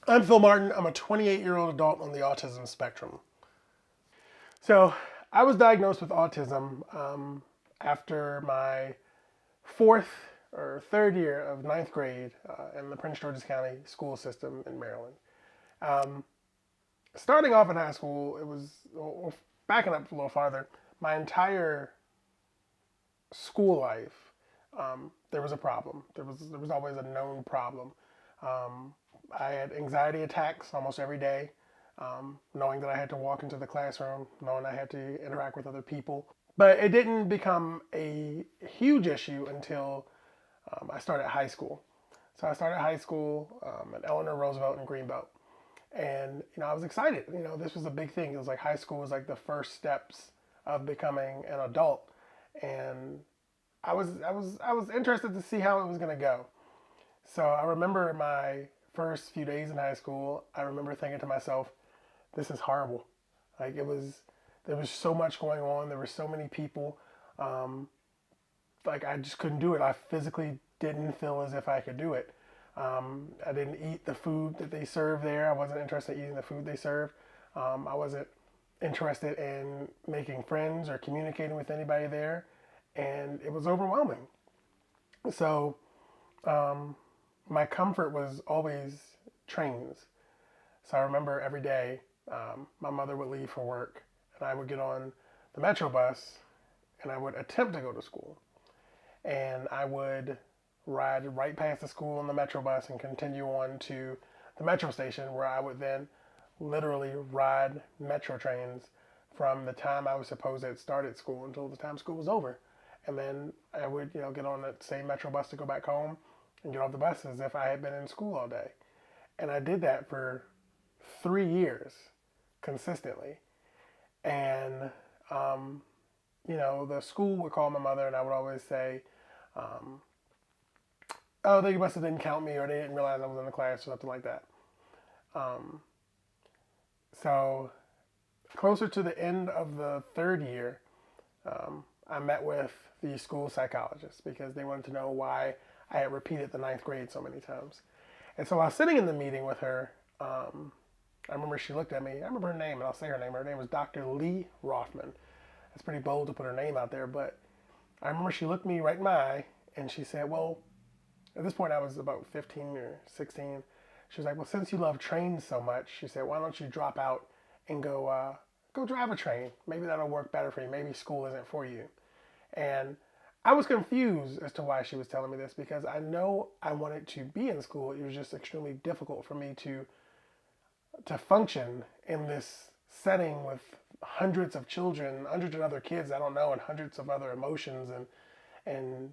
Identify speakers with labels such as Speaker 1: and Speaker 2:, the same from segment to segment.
Speaker 1: I'm Phil Martin. I'm a 28-year-old adult on the autism spectrum. So, I was diagnosed with autism after my fourth or third year of ninth grade in the Prince George's County school system in Maryland. Um, Starting off in high school, it was, well, backing up a little farther, my entire school life, there was a problem. There was always a known problem. Um, I had anxiety attacks almost every day, knowing that I had to walk into the classroom, knowing I had to interact with other people. But it didn't become a huge issue until I started high school. So I started high school at Eleanor Roosevelt in Greenbelt, and I was excited. This was a big thing. It was like high school was like the first steps of becoming an adult, and I was interested to see how it was going to go. So I remember my first few days in high school. I remember thinking to myself, "This is horrible." Like there was so much going on. There were so many people. Um, like I just couldn't do it. I physically didn't feel as if I could do it. I didn't eat the food that they served there. I wasn't interested in eating the food they served. I wasn't interested in making friends or communicating with anybody there, and it was overwhelming. So um, my comfort was always trains. So I remember every day my mother would leave for work, and I would get on the metro bus, and I would attempt to go to school, and I would ride right past the school on the metro bus and continue on to the metro station, where I would then literally ride metro trains from the time I was supposed to have started school until the time school was over. And then I would, get on that same metro bus to go back home and get off the bus as if I had been in school all day. And I did that for 3 years consistently. And, the school would call my mother, and I would always say, um, oh, they must have didn't count me, or they didn't realize I was in the class, or something like that. Um, so closer to the end of the third year, I met with the school psychologist because they wanted to know why I had repeated the ninth grade so many times. And so I was sitting in the meeting with her. I remember she looked at me. I remember her name, and I'll say her name. Her name was Dr. Lee Rothman. It's pretty bold to put her name out there, but I remember she looked me right in my eye, and she said, well, at this point I was about 15 or 16. She was like, well, since you love trains so much, she said, why don't you drop out and go drive a train? Maybe that'll work better for you. Maybe school isn't for you. And I was confused as to why she was telling me this, because I know I wanted to be in school. It was just extremely difficult for me to function in this setting with hundreds of children, hundreds of other kids I don't know, and hundreds of other emotions, and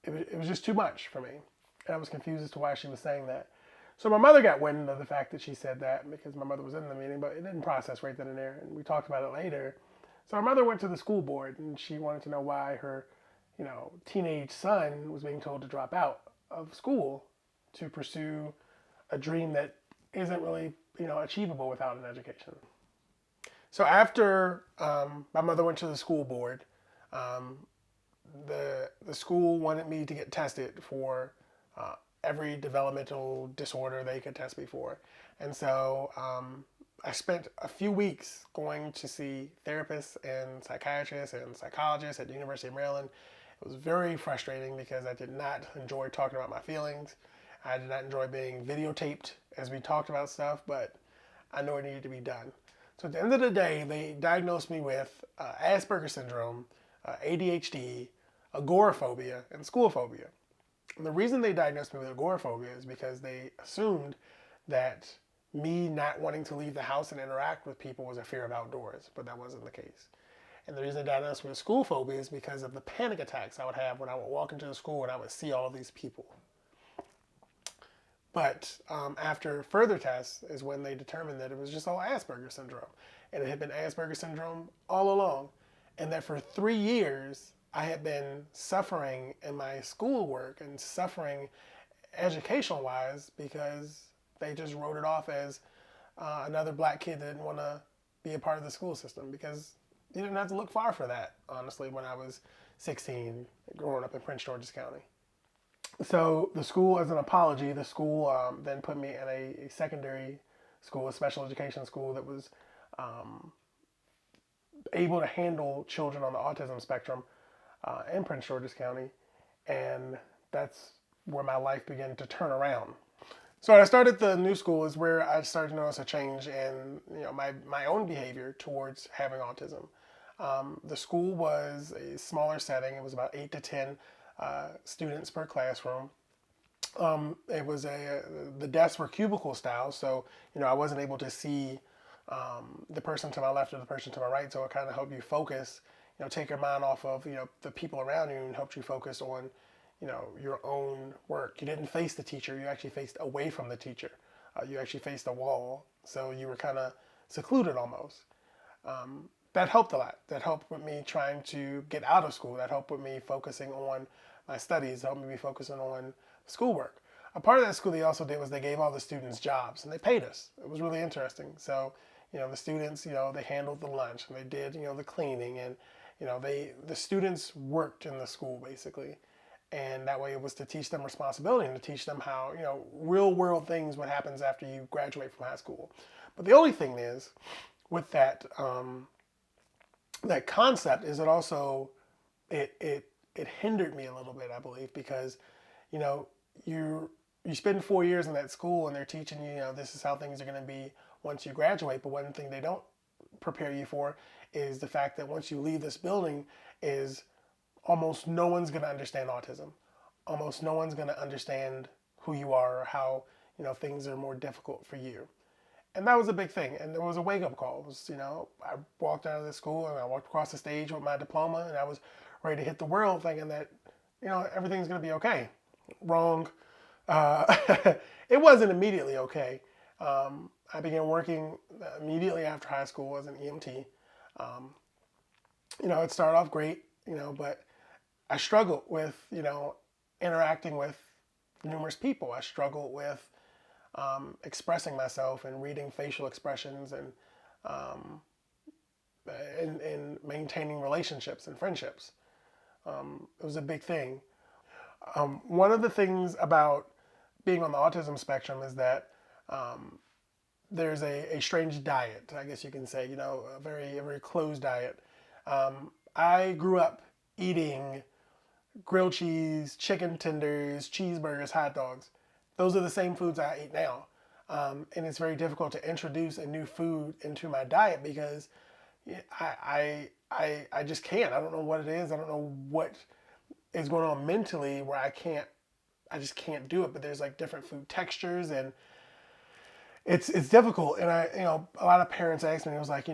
Speaker 1: it was just too much for me. And I was confused as to why she was saying that. So my mother got wind of the fact that she said that, because my mother was in the meeting, but it didn't process right then and there, and we talked about it later. So my mother went to the school board, and she wanted to know why her, teenage son was being told to drop out of school to pursue a dream that isn't really, achievable without an education. So after my mother went to the school board, um, the school wanted me to get tested for every developmental disorder they could test me for, and so I spent a few weeks going to see therapists and psychiatrists and psychologists at the University of Maryland. It was very frustrating because I did not enjoy talking about my feelings. I did not enjoy being videotaped as we talked about stuff, but I know it needed to be done. So at the end of the day, they diagnosed me with Asperger's syndrome, ADHD, agoraphobia, and schoolphobia. And the reason they diagnosed me with agoraphobia is because they assumed that me not wanting to leave the house and interact with people was a fear of outdoors, but that wasn't the case. And the reason they diagnosed me with school phobia is because of the panic attacks I would have when I would walk into the school and I would see all of these people. But after further tests is when they determined that it was just all Asperger's syndrome. And it had been Asperger's syndrome all along. And that for 3 years, I had been suffering in my schoolwork and suffering educational wise because they just wrote it off as another black kid that didn't want to be a part of the school system, because you didn't have to look far for that, honestly, when I was 16, growing up in Prince George's County. So the school, as an apology, the school then put me in a secondary school, a special education school that was um, able to handle children on the autism spectrum in Prince George's County, and that's where my life began to turn around. So when I started the new school is where I started to notice a change in my own behavior towards having autism. The school was a smaller setting. It was about 8 to 10 students per classroom. It was the desks were cubicle style, so I wasn't able to see the person to my left or the person to my right. So it kind of helped you focus, take your mind off of the people around you and helped you focus on your own work. You didn't face the teacher; you actually faced away from the teacher. You actually faced a wall, so you were kind of secluded almost. That helped a lot. That helped with me trying to get out of school. That helped with me focusing on my studies. Helped me focusing on schoolwork. A part of that school they also did was they gave all the students jobs and they paid us. It was really interesting. So, the students, they handled the lunch and they did, the cleaning and, the students worked in the school basically. And that way it was to teach them responsibility and to teach them how, real world things, what happens after you graduate from high school. But the only thing is with that concept is it also it hindered me a little bit, I believe, because you know you spend 4 years in that school and they're teaching you, this is how things are going to be once you graduate. But one thing they don't prepare you for is the fact that once you leave this building, is almost no one's going to understand autism. Almost no one's going to understand who you are or how things are more difficult for you. And that was a big thing. And there was a wake up call. It was, I walked out of the school and I walked across the stage with my diploma and I was ready to hit the world thinking that, everything's going to be okay. Wrong. Uh, it wasn't immediately okay. I began working immediately after high school as an EMT. Um, it started off great, but I struggled with, interacting with numerous people. I struggled with expressing myself and reading facial expressions um, and maintaining relationships and friendships. It was a big thing. One of the things about being on the autism spectrum is that there's a strange diet, I guess you can say, a very closed diet. I grew up eating grilled cheese, chicken tenders, cheeseburgers, hot dogs. Those are the same foods I eat now. And it's very difficult to introduce a new food into my diet because I just can't. I don't know what it is. I don't know what is going on mentally where I just can't do it. But there's like different food textures and it's difficult. And a lot of parents ask me, it was like,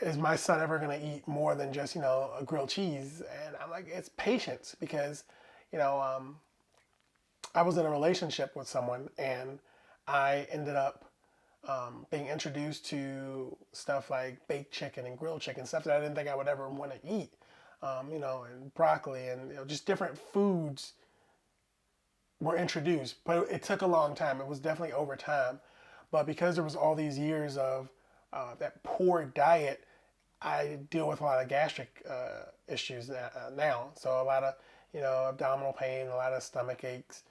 Speaker 1: is my son ever going to eat more than just, a grilled cheese? And I'm like, it's patience because, you know, um, I was in a relationship with someone and I ended up being introduced to stuff like baked chicken and grilled chicken, stuff that I didn't think I would ever want to eat, and broccoli and just different foods were introduced. But it took a long time. It was definitely over time. But because there was all these years of that poor diet, I deal with a lot of gastric issues now. So a lot of abdominal pain, a lot of stomach aches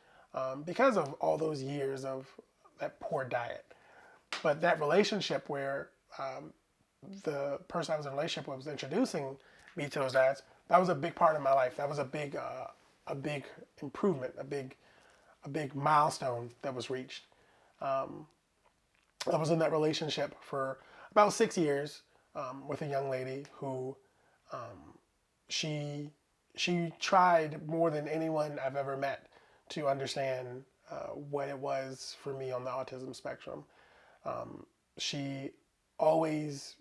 Speaker 1: because of all those years of that poor diet. But that relationship where the person I was in a relationship with was introducing me to those diets, that was a big part of my life. That was a big improvement, a big milestone that was reached. Um, I was in that relationship for about 6 years with a young lady who she she tried more than anyone I've ever met to understand what it was for me on the autism spectrum. She always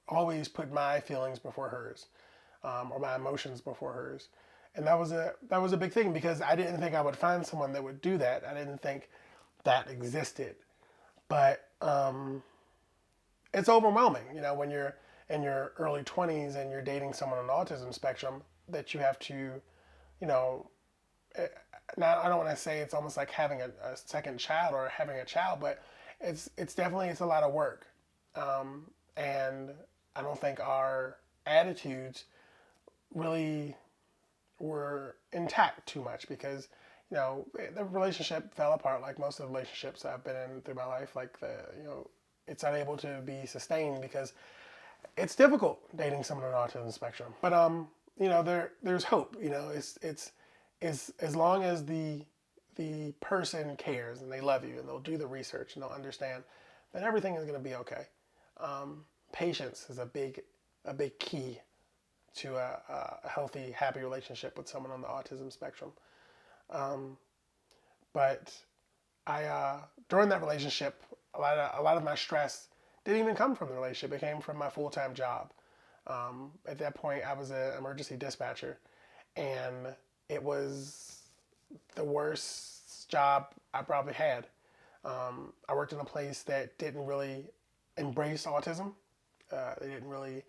Speaker 1: always put my feelings before hers, or my emotions before hers, and that was a big thing because I didn't think I would find someone that would do that. I didn't think that existed, but it's overwhelming, when you're in your early 20s and you're dating someone on the autism spectrum that you have to, you know, eh, now I don't want to say it's almost like having a second child or having a child, but it's definitely it's a lot of work, and I don't think our attitudes really were intact too much because the relationship fell apart like most of the relationships I've been in through my life. Like it's unable to be sustained because it's difficult dating someone on the autism spectrum. But there's hope. It's as long as the person cares and they love you and they'll do the research and they'll understand, then everything is going to be okay. Patience is a big key to a healthy, happy relationship with someone on the autism spectrum. But I during that relationship, a lot of my stress didn't even come from the relationship. It came from my full time job. At that point, I was an emergency dispatcher, and it was the worst job I probably had. I worked in a place that didn't really embrace autism. They didn't really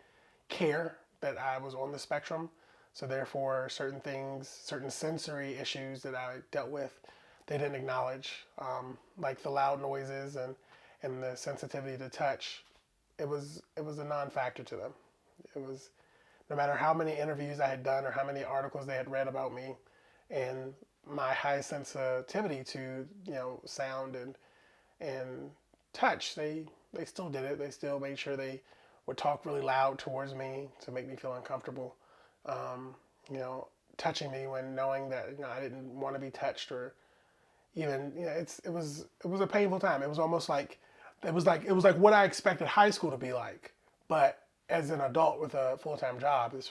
Speaker 1: care that I was on the spectrum. So therefore, certain things, certain sensory issues that I dealt with, they didn't acknowledge, like the loud noises and the sensitivity to touch. It was a non-factor to them. It was no matter how many interviews I had done or how many articles they had read about me, and my high sensitivity to sound and touch, they still did it. They still made sure they would talk really loud towards me to make me feel uncomfortable. Um, Touching me when knowing that I didn't want to be touched, or even it was a painful time. It was almost like it was like what I expected high school to be like, but as an adult with a full time job, this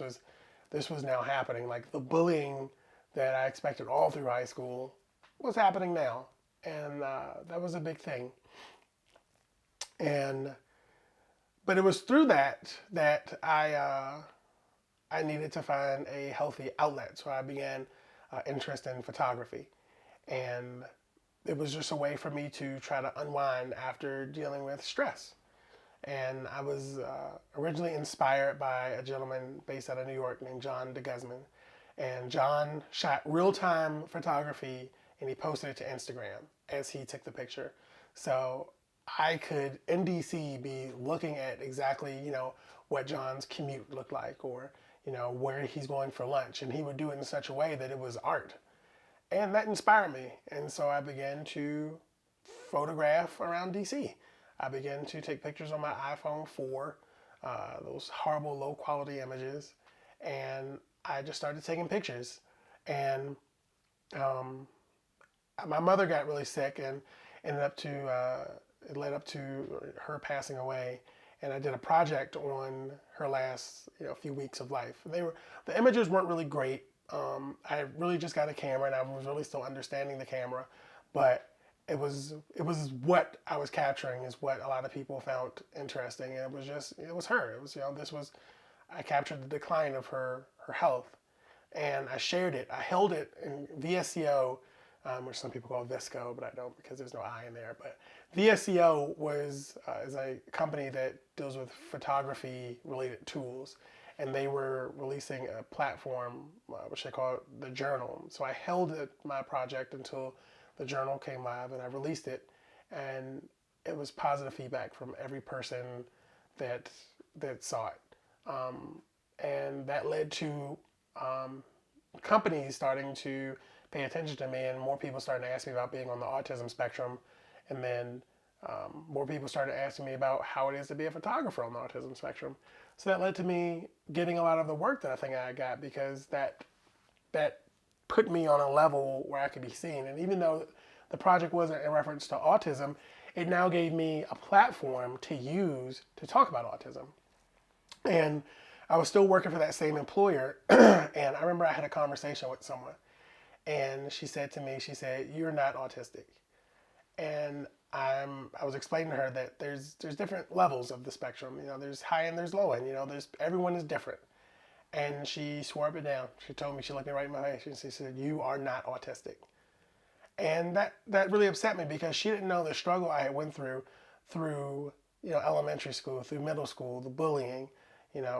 Speaker 1: was now happening. Like the bullying that I expected all through high school was happening now, and that was a big thing. And but it was through that I needed to find a healthy outlet, so I began interest in photography, and it was just a way for me to try to unwind after dealing with stress. And I was originally inspired by a gentleman based out of New York named John DeGuzman. And John shot real time photography and he posted it to Instagram as he took the picture. So I could, in DC, be looking at exactly, what John's commute looked like, or, where he's going for lunch. And he would do it in such a way that it was art. And that inspired me. And so I began to photograph around DC. I began to take pictures on my iPhone 4, those horrible low quality images, and I just started taking pictures. And um, my mother got really sick and ended up to it led up to her passing away. And I did a project on her last few weeks of life. The images weren't really great. I really just got a camera and I was really still understanding the camera, but it was what I was capturing is what a lot of people found interesting, and it was her. It was this was I captured the decline of her health, and I shared it. I held it in VSCO, which some people call Visco, but I don't because there's no I in there. But VSCO is a company that deals with photography related tools, and they were releasing a platform which they call the Journal. So I held my project until the Journal came live, and I released it, and it was positive feedback from every person that saw it, and that led to companies starting to pay attention to me, and more people started to ask me about being on the autism spectrum, and then more people started asking me about how it is to be a photographer on the autism spectrum. So that led to me getting a lot of the work that I think I got, because that put me on a level where I could be seen. And even though the project wasn't in reference to autism, it now gave me a platform to use to talk about autism. And I was still working for that same employer, and I remember I had a conversation with someone, and she said to me, she said, "You're not autistic." And I was explaining to her that there's different levels of the spectrum. There's high and there's low end. There's everyone is different. And she swore up and down. She told me, she looked me right in my face, and she said, "You are not autistic." And that really upset me, because she didn't know the struggle I had went through elementary school, through middle school, the bullying, the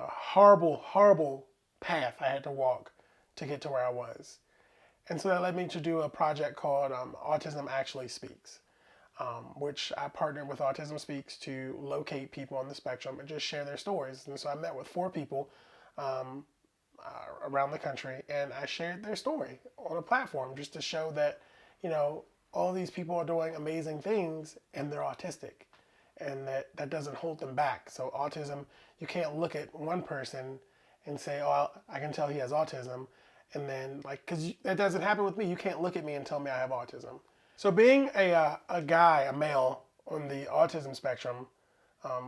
Speaker 1: horrible path I had to walk to get to where I was. And so that led me to do a project called Autism Actually Speaks, which I partnered with Autism Speaks to locate people on the spectrum and just share their stories. And so I met with 4 people, around the country, and I shared their story on a platform just to show that, you know, all these people are doing amazing things and they're autistic, and that doesn't hold them back. So autism, you can't look at one person and say, oh, I can tell he has autism, and then like, because that doesn't happen with me. You can't look at me and tell me I have autism. So being a guy, a male on the autism spectrum,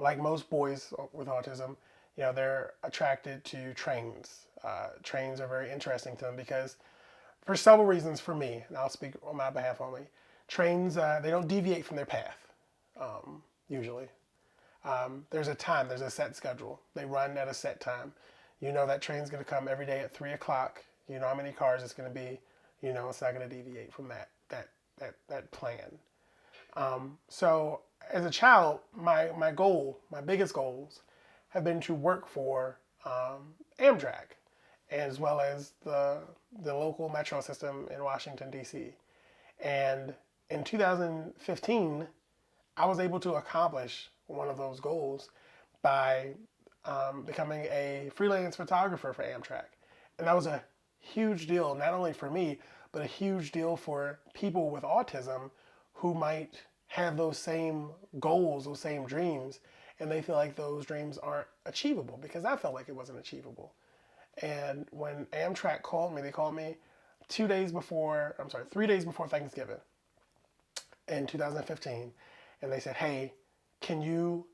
Speaker 1: like most boys with autism, you know, they're attracted to trains. Trains are very interesting to them because, for several reasons, for me, and I'll speak on my behalf only, trains, they don't deviate from their path, usually. There's a time, there's a set schedule. They run at a set time. You know that train's going to come every day at 3 o'clock. You know how many cars it's going to be. You know it's not going to deviate from that plan. So as a child, my goal, my biggest goals, have been to work for Amtrak, as well as the local metro system in Washington D.C. And in 2015, I was able to accomplish one of those goals by becoming a freelance photographer for Amtrak, and that was a huge deal, not only for me, but a huge deal for people with autism who might have those same goals, those same dreams, and they feel like those dreams aren't achievable because I felt like it wasn't achievable. And when Amtrak called me, they called me 3 days before Thanksgiving in 2015, and they said, "Hey, can you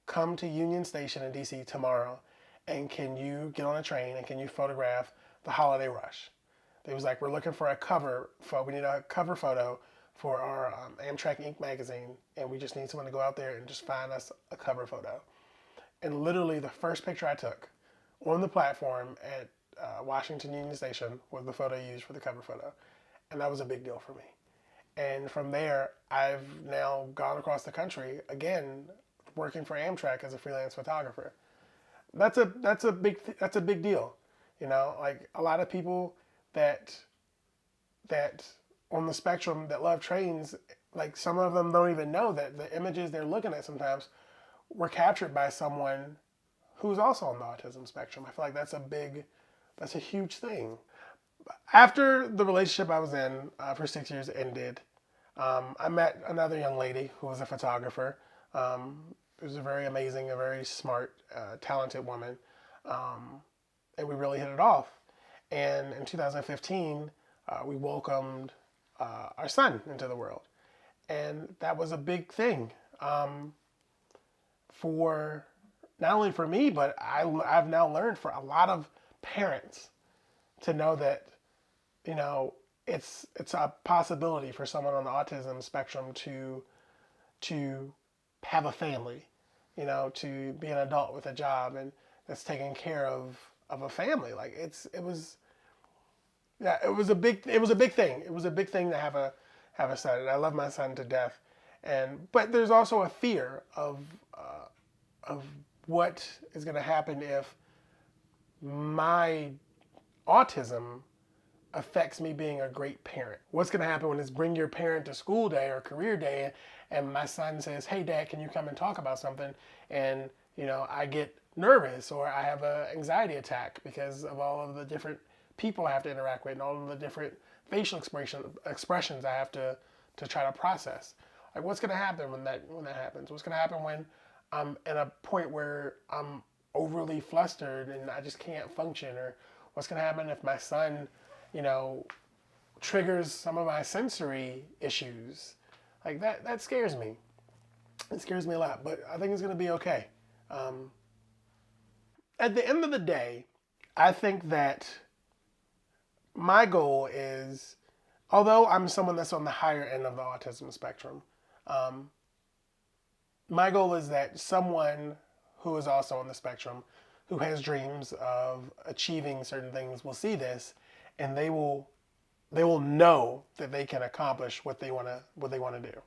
Speaker 1: come to Union Station in DC tomorrow, and can you get on a train and can you photograph the holiday rush?" They was like, "We're looking for a cover. We need a cover photo for our Amtrak Inc. magazine, and we just need someone to go out there and just find us a cover photo." And literally, the first picture I took on the platform at Washington Union Station was the photo used for the cover photo, and that was a big deal for me. And from there, I've now gone across the country again, working for Amtrak as a freelance photographer. That's a big deal, you know. Like a lot of people that that on the spectrum that love trains, like some of them don't even know that the images they're looking at sometimes were captured by someone who's also on the autism spectrum. I feel like that's a huge thing. After the relationship I was in for 6 years ended, I met another young lady who was a photographer. It was a very amazing, a very smart, talented woman, and we really hit it off. And in 2015, we welcomed our son into the world, and that was a big thing for not only for me, but I've now learned for a lot of parents to know that, you know, it's a possibility for someone on the autism spectrum to have a family, you know, to be an adult with a job and that's taking care of a family. Like it was yeah, it was a big thing. It was a big thing to have a son, and I love my son to death. But there's also a fear of what is going to happen if my autism affects me being a great parent. What's going to happen when it's bring your parent to school day or career day, and my son says, "Hey, Dad, can you come and talk about something?" And you know, I get nervous or I have an anxiety attack because of all of the different people I have to interact with and all of the different facial expressions I have to try to process. Like, what's going to happen when that happens? What's going to happen when I'm at a point where I'm overly flustered and I just can't function? Or what's going to happen if my son, you know, triggers some of my sensory issues? Like that scares me. It scares me a lot, but I think it's going to be okay. At the end of the day, I think that my goal is, although I'm someone that's on the higher end of the autism spectrum, my goal is that someone who is also on the spectrum, who has dreams of achieving certain things, will see this, and they will know that they can accomplish what they want to do.